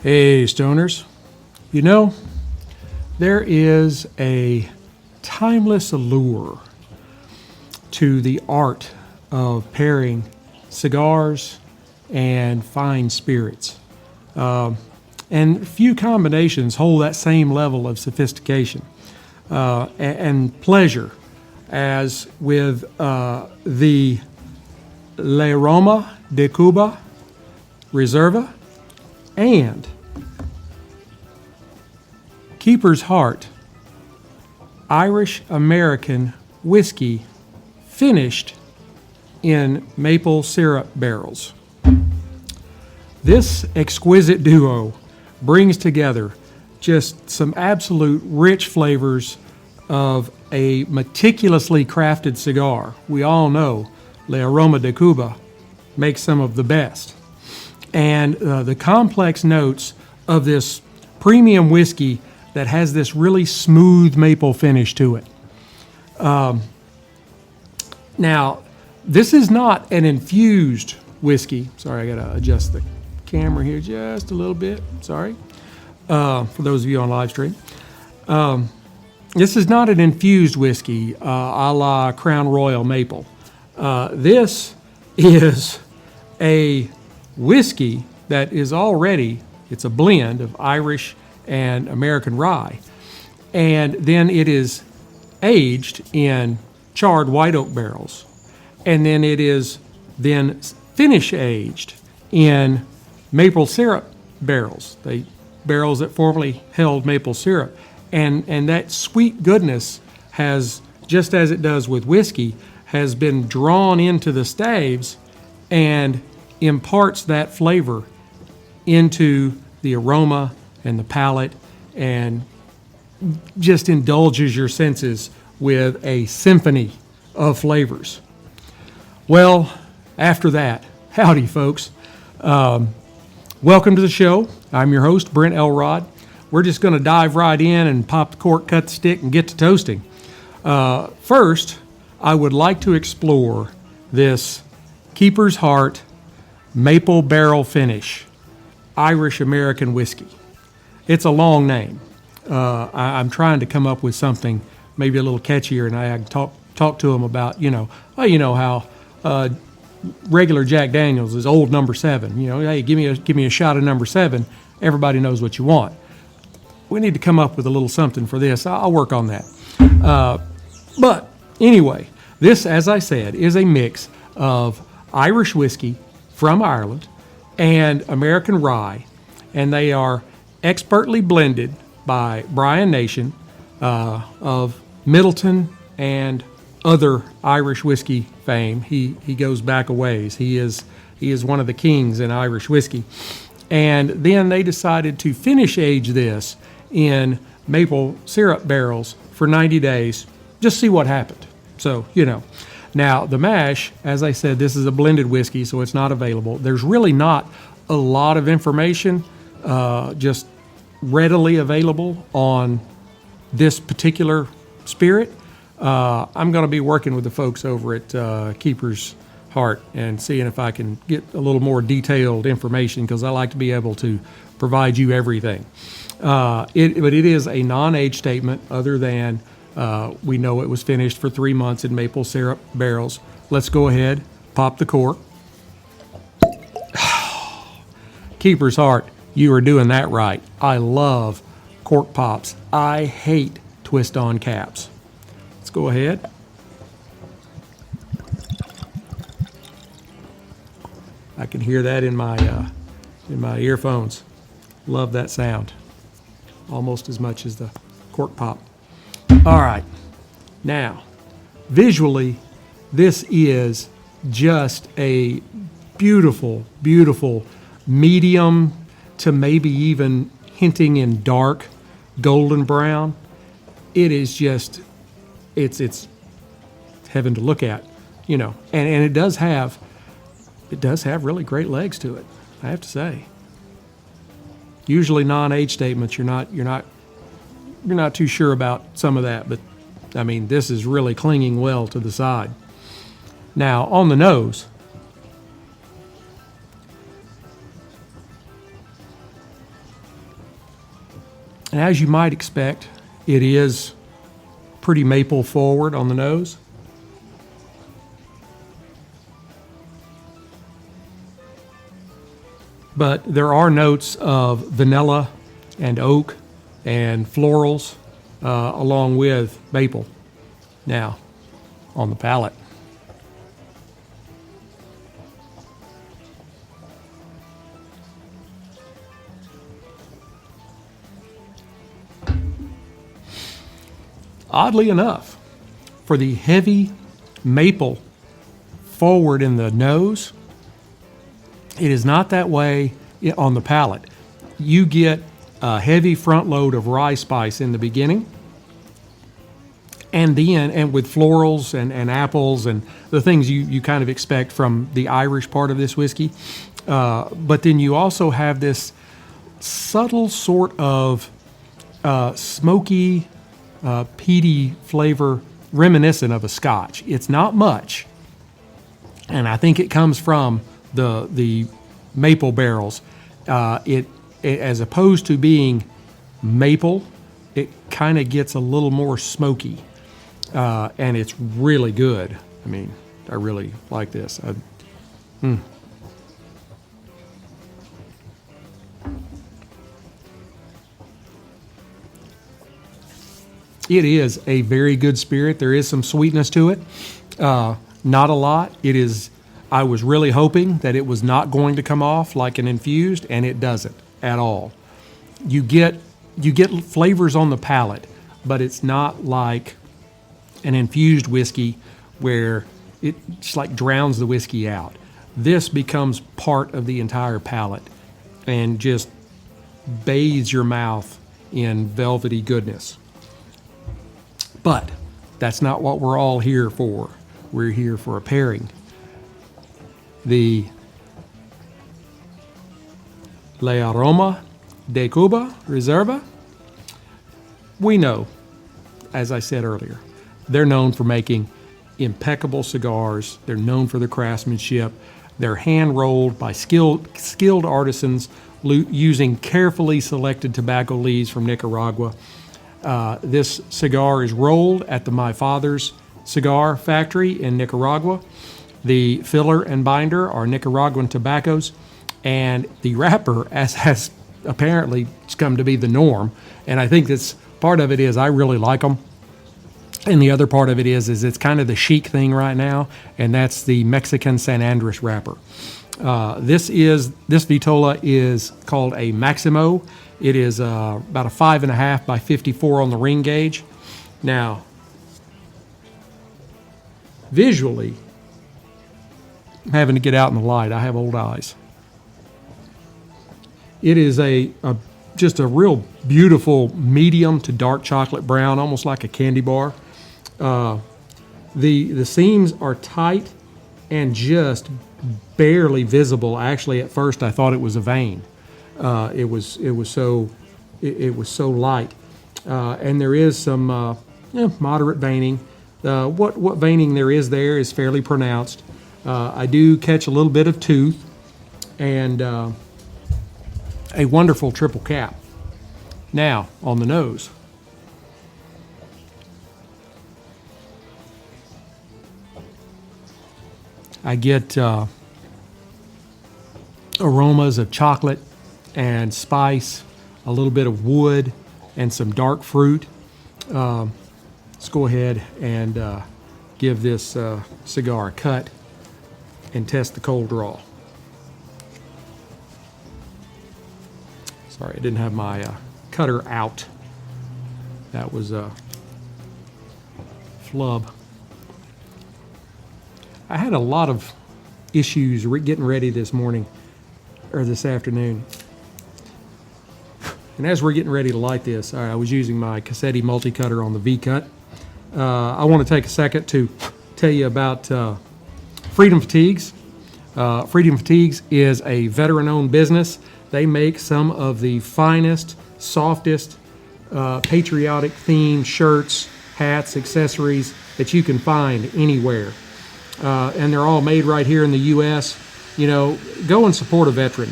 Hey, stoners. You know, there is a timeless allure to the art of pairing cigars and fine spirits. And few combinations hold that same level of sophistication and pleasure as with the Aroma de Cuba Reserva and Keeper's Heart Irish American whiskey finished in maple syrup barrels. This exquisite duo brings together just some absolute rich flavors of a meticulously crafted cigar. We all know Aroma de Cuba makes some of the best. And the complex notes of this premium whiskey that has this really smooth maple finish to it. Now, this is not an infused whiskey. Sorry, I got to adjust the camera here just a little bit. Sorry. For those of you on live stream. This is not an infused whiskey a la Crown Royal Maple. This is a whiskey that is already, it's a blend of Irish and American rye. And then it is aged in charred white oak barrels. And then it is then finish aged in maple syrup barrels. Barrels that formerly held maple syrup. And that sweet goodness has, just as it does with whiskey, has been drawn into the staves and imparts that flavor into the aroma and the palate and just indulges your senses with a symphony of flavors. Well, after that, howdy folks. Welcome to the show. I'm your host, Brent Elrod. We're just going to dive right in and pop the cork, cut the stick, and get to toasting. First, I would like to explore this Keeper's Heart Maple Barrel Finish Irish American whiskey. It's a long name. I'm trying to come up with something maybe a little catchier, and I can talk to them about, how regular Jack Daniels is old number 7. Hey, give me a shot of number 7. Everybody knows what you want. We need to come up with a little something for this. I'll work on that. But anyway, this, as I said, is a mix of Irish whiskey from Ireland and American rye, and they are expertly blended by Brian Nation of Middleton and other Irish whiskey fame. He goes back a ways. He is one of the kings in Irish whiskey. And then they decided to finish age this in maple syrup barrels for 90 days, just see what happened. So, Now, the mash, as I said, this is a blended whiskey, so it's not available. There's really not a lot of information just readily available on this particular spirit. I'm going to be working with the folks over at Keeper's Heart and seeing if I can get a little more detailed information, because I like to be able to provide you everything. But it is a non-age statement, other than we know it was finished for 3 months in maple syrup barrels. Let's go ahead, pop the cork. Keeper's Heart, you are doing that right. I love cork pops. I hate twist-on caps. Let's go ahead. I can hear that in my earphones. Love that sound, almost as much as the cork pop. All right, now, visually, this is just a beautiful, beautiful medium to maybe even hinting in dark golden brown. It is just, it's heaven to look at, and it does have really great legs to it, I have to say. Usually non-age statements, you're not too sure about some of that, but I mean, this is really clinging well to the side. Now, on the nose, And as you might expect, it is pretty maple forward on the nose. But there are notes of vanilla and oak and florals along with maple. Now, on the palate. Oddly enough, for the heavy maple forward in the nose, it is not that way on the palate. You get a heavy front load of rye spice in the beginning, and with florals and apples and the things you kind of expect from the Irish part of this whiskey. But then you also have this subtle sort of smoky, peaty flavor reminiscent of a Scotch. It's not much, and I think it comes from the maple barrels. It as opposed to being maple, it kind of gets a little more smoky, and it's really good. I mean, I really like this. It is a very good spirit. There is some sweetness to it. Not a lot. I was really hoping that it was not going to come off like an infused, and it doesn't at all. You get flavors on the palate, but it's not like an infused whiskey where it just like drowns the whiskey out. This becomes part of the entire palate and just bathes your mouth in velvety goodness. But that's not what we're all here for. We're here for a pairing. The Aroma de Cuba Reserva, we know, as I said earlier, they're known for making impeccable cigars. They're known for their craftsmanship. They're hand-rolled by skilled artisans using carefully selected tobacco leaves from Nicaragua. This cigar is rolled at the My Father's Cigar Factory in Nicaragua. The filler and binder are Nicaraguan tobaccos, and the wrapper, as has apparently come to be the norm, and I think that's part of it is I really like them, and the other part of it is it's kind of the chic thing right now, and that's the Mexican San Andres wrapper. This Vitola is called a Maximo. It is about a 5.5 by 54 on the ring gauge. Now, visually, I'm having to get out in the light. I have old eyes. It is just a real beautiful medium to dark chocolate brown, almost like a candy bar. The seams are tight and just barely visible. Actually, at first I thought it was a vein. It was so light, and there is some moderate veining. What veining there is fairly pronounced. I do catch a little bit of tooth, and a wonderful triple cap. Now on the nose, I get aromas of chocolate and spice, a little bit of wood, and some dark fruit. Let's go ahead and give this cigar a cut and test the cold draw. Sorry, I didn't have my cutter out. That was a flub. I had a lot of issues getting ready this morning or this afternoon. And as we're getting ready to light this, I was using my Cassetti multi-cutter on the V-cut. I want to take a second to tell you about Freedom Fatigues. Freedom Fatigues is a veteran-owned business. They make some of the finest, softest, patriotic-themed shirts, hats, accessories that you can find anywhere. And they're all made right here in the U.S. You know, go and support a veteran.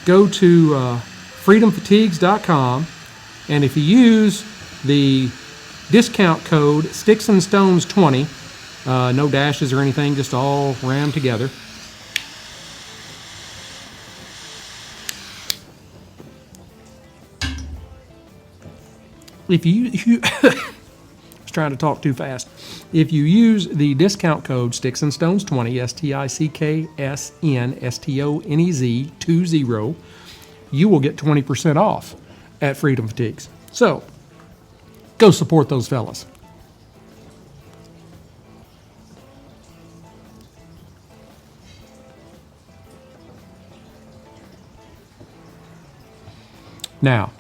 Go to freedomfatigues.com, and if you use the discount code Sticks-n-Stonez 20, no dashes or anything, just all rammed together. If you I was trying to talk too fast. If you use the discount code Sticks-n-Stonez 20, Sticks-n-Stonez 20, you will get 20% off at Freedom Fatigues. So, go support those fellas. Now,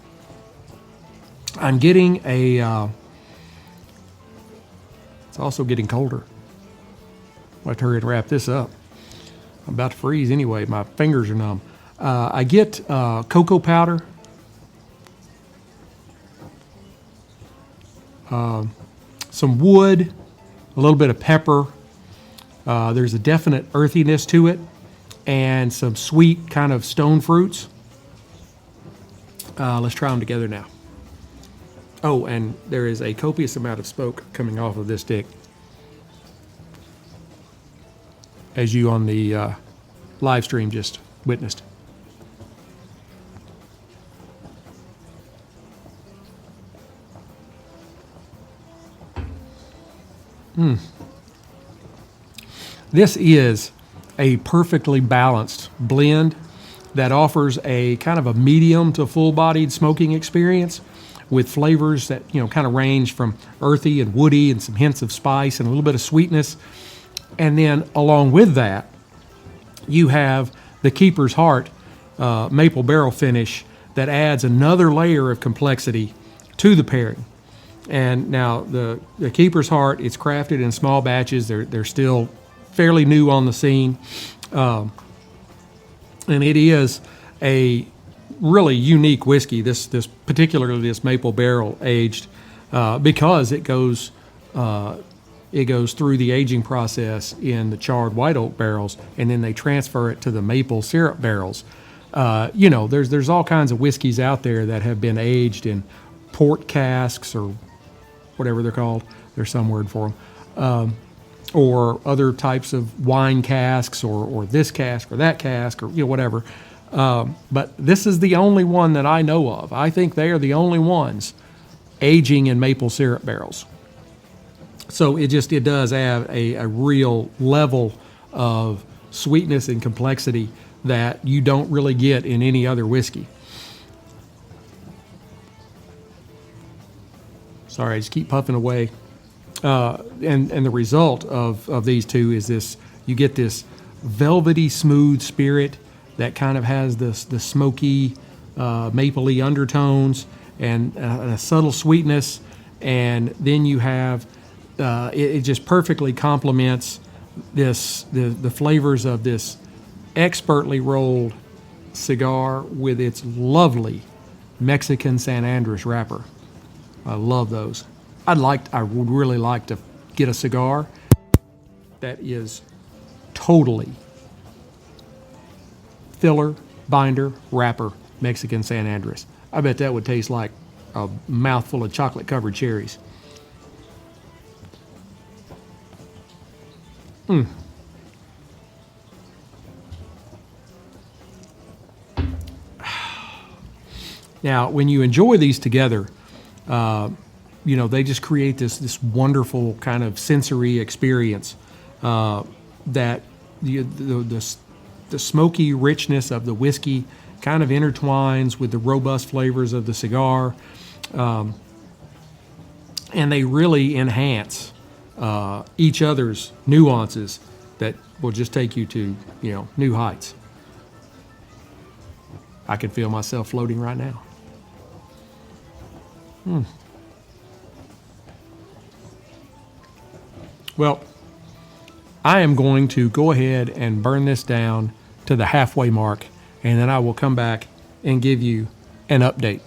I'm getting it's also getting colder. I'll have to hurry and wrap this up. I'm about to freeze anyway. My fingers are numb. I get cocoa powder, some wood, a little bit of pepper. There's a definite earthiness to it, and some sweet kind of stone fruits. Let's try them together now. Oh, and there is a copious amount of smoke coming off of this stick, as you on the live stream just witnessed. This is a perfectly balanced blend that offers a kind of a medium to full-bodied smoking experience with flavors that, kind of range from earthy and woody and some hints of spice and a little bit of sweetness. And then along with that, you have the Keeper's Heart maple barrel finish that adds another layer of complexity to the pairing. And now the Keeper's Heart, it's crafted in small batches. They're still fairly new on the scene. And it is a really unique whiskey, this particularly this maple barrel aged, because it goes through the aging process in the charred white oak barrels, and then they transfer it to the maple syrup barrels. There's all kinds of whiskeys out there that have been aged in port casks or whatever they're called. There's some word for them. Or other types of wine casks, or this cask or that cask, or whatever. But this is the only one that I know of. I think they are the only ones aging in maple syrup barrels. So it does add a real level of sweetness and complexity that you don't really get in any other whiskey. Sorry, I just keep puffing away. And the result of these two is this: you get this velvety smooth spirit that kind of has the smoky, mapley undertones and a subtle sweetness, and then you have it just perfectly complements the flavors of this expertly rolled cigar with its lovely Mexican San Andres wrapper. I love those. I would really like to get a cigar that is totally filler, binder, wrapper, Mexican San Andres. I bet that would taste like a mouthful of chocolate-covered cherries. Now, when you enjoy these together, they just create this wonderful kind of sensory experience that the smoky richness of the whiskey kind of intertwines with the robust flavors of the cigar, and they really enhance each other's nuances that will just take you to new heights. I can feel myself floating right now. Well, I am going to go ahead and burn this down to the halfway mark, and then I will come back and give you an update.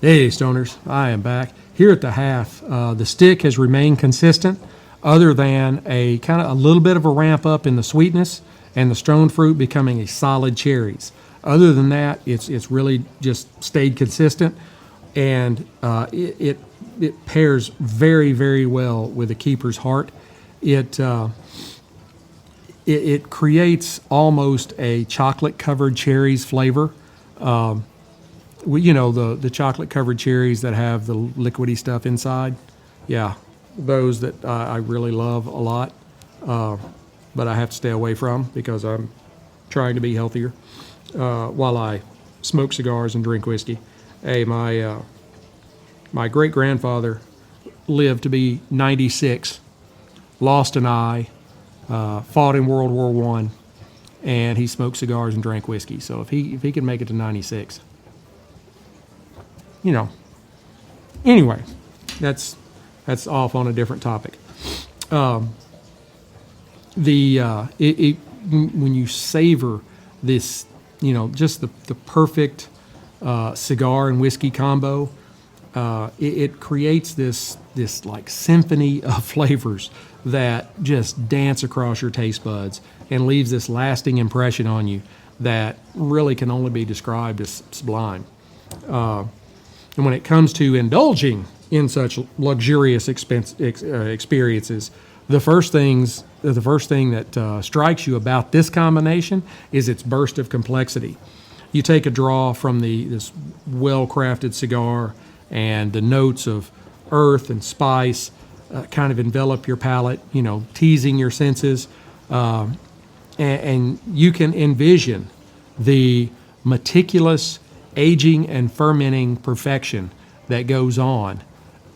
Hey, Stoners, I am back. Here at the half, the stick has remained consistent, other than a kind of a little bit of a ramp up in the sweetness and the stone fruit becoming a solid cherries. Other than that, it's really just stayed consistent, and it pairs very, very well with a keeper's heart. It creates almost a chocolate-covered cherries flavor. The chocolate-covered cherries that have the liquidy stuff inside. Yeah, those that I really love a lot, but I have to stay away from because I'm trying to be healthier while I smoke cigars and drink whiskey. Hey, my great-grandfather lived to be 96, lost an eye, fought in World War I, and he smoked cigars and drank whiskey. So if he can make it to 96, Anyway, that's off on a different topic. When you savor this, just the perfect cigar and whiskey combo, it creates this like symphony of flavors that just dance across your taste buds and leaves this lasting impression on you that really can only be described as sublime. And when it comes to indulging in such luxurious experiences, the first thing that strikes you about this combination is its burst of complexity. You take a draw from this well-crafted cigar, and the notes of earth and spice kind of envelop your palate, teasing your senses, and you can envision the meticulous aging and fermenting perfection that goes on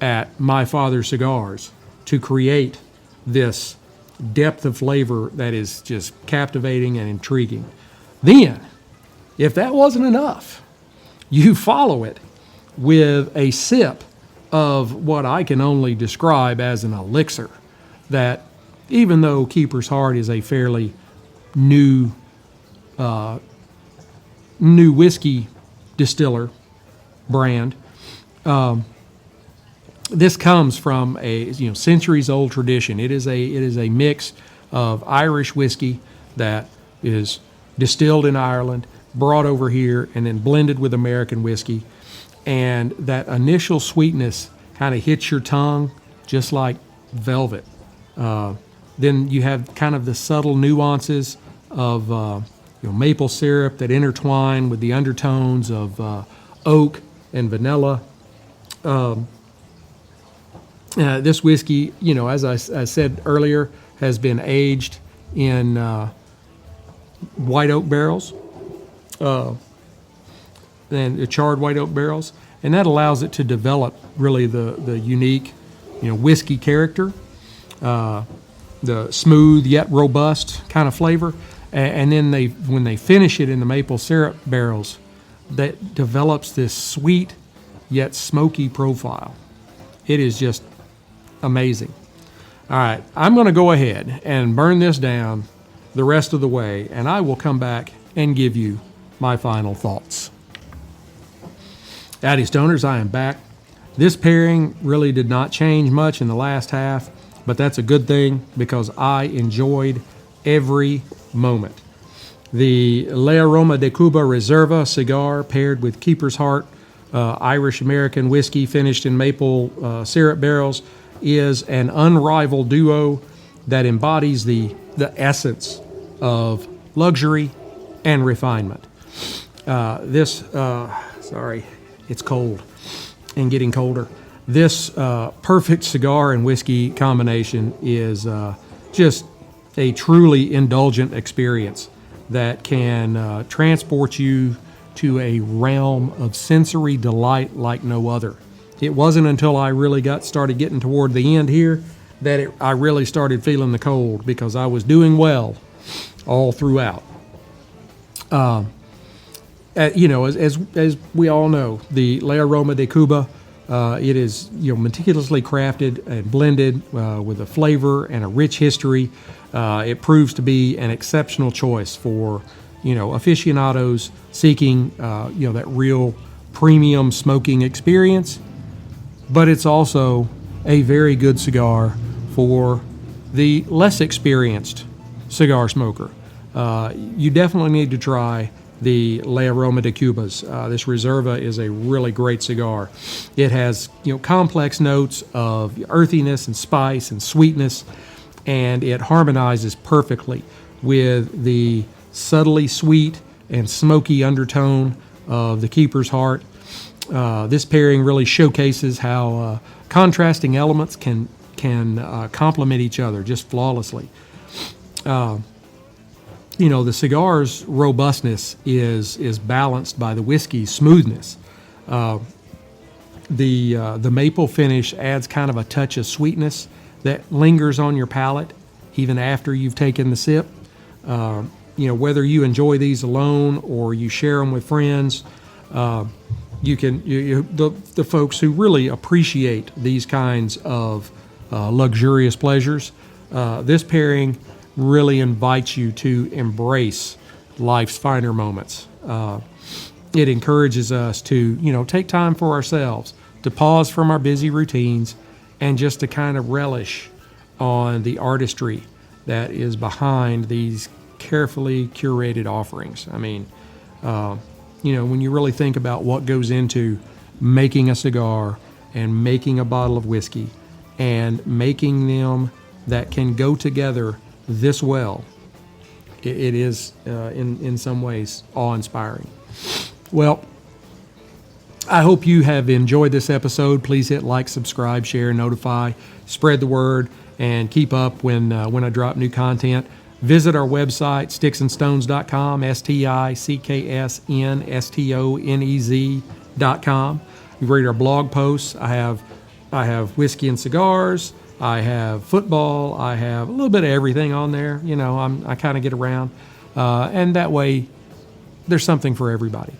at My Father Cigars to create this depth of flavor that is just captivating and intriguing. Then, if that wasn't enough, you follow it with a sip of what I can only describe as an elixir that, even though Keeper's Heart is a fairly new whiskey distiller brand, this comes from a centuries-old tradition. It is a mix of Irish whiskey that is distilled in Ireland, brought over here, and then blended with American whiskey. And that initial sweetness kind of hits your tongue just like velvet. Then you have kind of the subtle nuances of maple syrup that intertwine with the undertones of oak and vanilla. This whiskey, as I said earlier, has been aged in white oak barrels, and charred white oak barrels, and that allows it to develop really the unique, whiskey character, the smooth yet robust kind of flavor. And then when they finish it in the maple syrup barrels, that develops this sweet yet smoky profile. It is just amazing. All right, I'm going to go ahead and burn this down the rest of the way, and I will come back and give you my final thoughts. Howdy, Stoners, I am back. This pairing really did not change much in the last half, but that's a good thing because I enjoyed every moment. The Aroma de Cuba Reserva cigar paired with Keeper's Heart Irish-American whiskey finished in maple syrup barrels is an unrivaled duo that embodies the essence of luxury and refinement. It's cold and getting colder. This perfect cigar and whiskey combination is just a truly indulgent experience that can transport you to a realm of sensory delight like no other. It wasn't until I really started getting toward the end here that I really started feeling the cold, because I was doing well all throughout. As we all know, the Aroma de Cuba, it is meticulously crafted and blended with a flavor and a rich history. It proves to be an exceptional choice for aficionados seeking that real premium smoking experience. But it's also a very good cigar for the less experienced cigar smoker. You definitely need to try the Aroma de Cubas. This Reserva is a really great cigar. It has complex notes of earthiness and spice and sweetness, and it harmonizes perfectly with the subtly sweet and smoky undertone of the Keeper's Heart. This pairing really showcases how contrasting elements can complement each other just flawlessly. The cigar's robustness is balanced by the whiskey's smoothness. The maple finish adds kind of a touch of sweetness that lingers on your palate even after you've taken the sip. Whether you enjoy these alone or you share them with friends, the folks who really appreciate these kinds of luxurious pleasures, this pairing really invites you to embrace life's finer moments. It encourages us to, take time for ourselves, to pause from our busy routines, and just to kind of relish on the artistry that is behind these carefully curated offerings. I mean, when you really think about what goes into making a cigar and making a bottle of whiskey and making them that can go together this well, it is in some ways awe-inspiring. Well, I hope you have enjoyed this episode. Please hit like, subscribe, share, notify, spread the word, and keep up when I drop new content. Visit our website, sticksnstonez.com, sticksnstonez.com. You read our blog posts. I have whiskey and cigars. I have football. I have a little bit of everything on there. I kind of get around, and that way, there's something for everybody.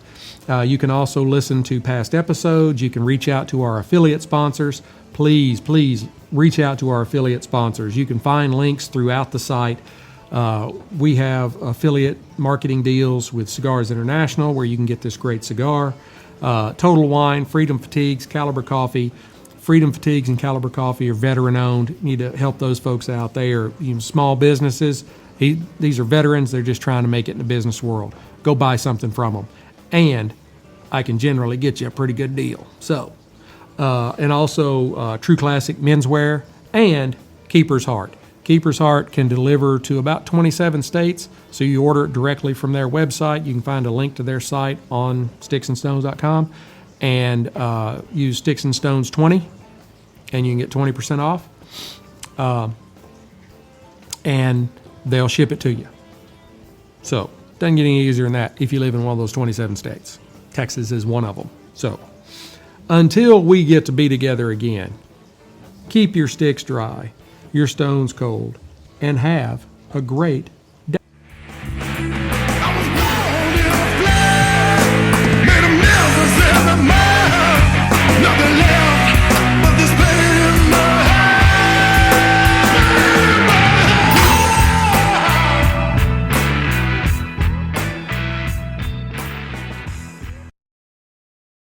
You can also listen to past episodes. You can reach out to our affiliate sponsors. Please reach out to our affiliate sponsors. You can find links throughout the site. We have affiliate marketing deals with Cigars International, where you can get this great cigar. Total Wine, Freedom Fatigues, Caliber Coffee. Freedom Fatigues and Caliber Coffee are veteran-owned. Need to help those folks out. They are small businesses. These are veterans. They're just trying to make it in the business world. Go buy something from them. And I can generally get you a pretty good deal. So, and also True Classic Menswear and Keeper's Heart. Keeper's Heart can deliver to about 27 states, so you order it directly from their website. You can find a link to their site on sticksnstonez.com and use Sticks-n-Stonez 20, and you can get 20% off. And they'll ship it to you. So, doesn't get any easier than that if you live in one of those 27 states. Texas is one of them. So, until we get to be together again, keep your sticks dry, your stones cold, and have a great